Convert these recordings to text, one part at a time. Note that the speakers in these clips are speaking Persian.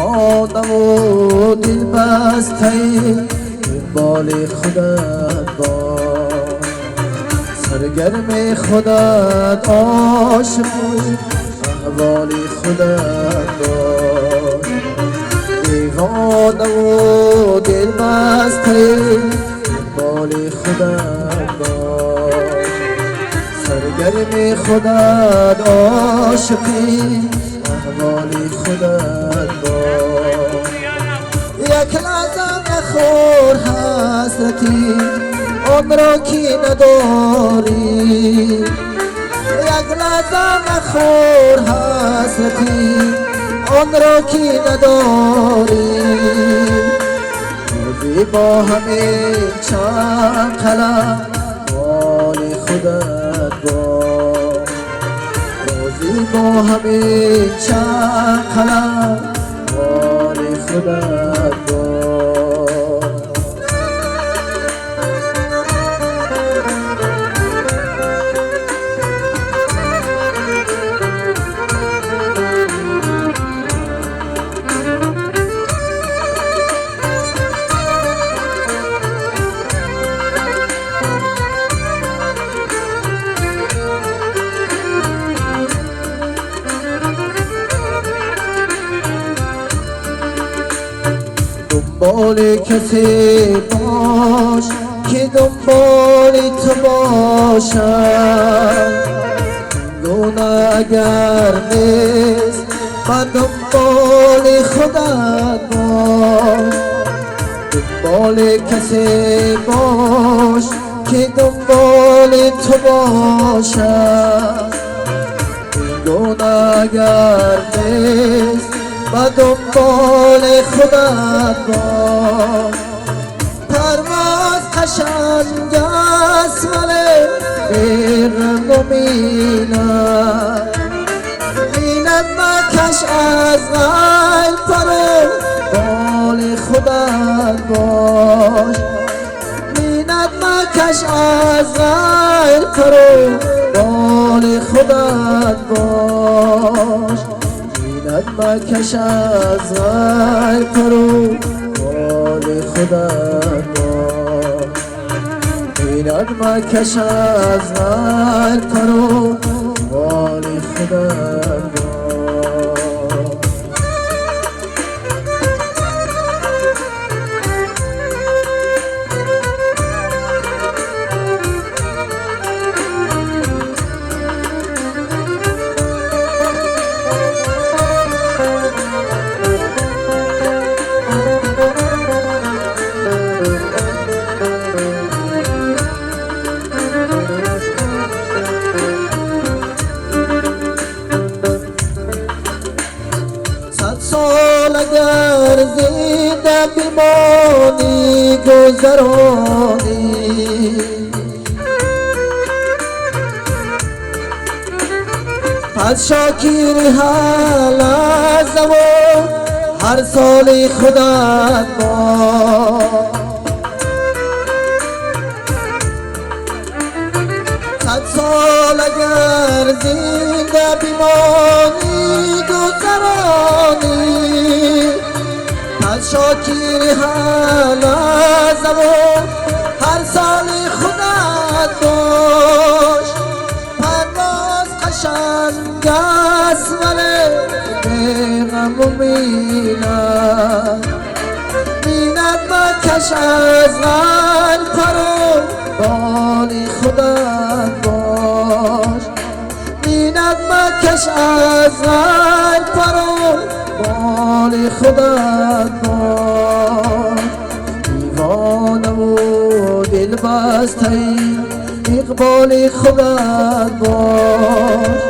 دیوانم و دل بسته اقبال خودت باش، سرگرم خودت عاشق احوال خودت باش. دیوانه و دل بسته اقبال خودت باش، سرگرم خودت عاشقی احوال خودت باش. یک لحظه نخور حسرتی آن را که نداری، یک لحظه نخور حسرتی آن را که نداری. روزی با همه چند قلم حال خودت باش، روزی با همه چند قلم حال خودت باش. دنبال کسی باش که دنبال تو باشد، دونه اگر نیست و دنبال خودت باش. دنبال کسی باش که دنبال تو باشد، دونه اگر نیست و دنبال خودت باش. پرواز قشنگ است ولی بی‌رنگ و مینت، مینت مکش از غیب پرو بال خودت باش. مینت مکش از غیب پرو بال خودت باش. مکش از غیب پرو بال خودت باش. اینک مکش از غیب پرو بال خودت باش. سال اگر زنده بمانی گذرانی، پس شاکر هر لحظه و هر سال خودت باش. صد سال اگر زنده بمانی گذرانی، پس شاکر هر لحظه و هر سال خودت باش. پرواز قشنگ است ولی بی‌غم و مینت، مینت مکش از غیب پرو بال خودت باش. مینت مکش از غیب پرو بال خودت باش. دیوانه و دل بسته اقبال خودت باش،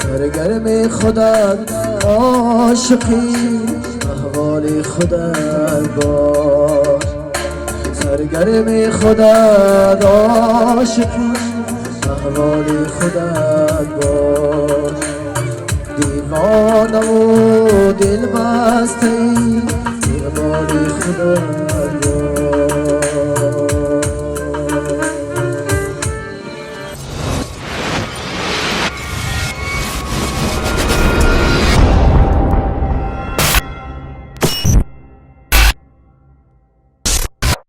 سرگرم خودت عاشقی احوال خودت باش. سرگرم خودت عاشقی احوال خودت باش. دیوانه و دل بسته اقبال خودت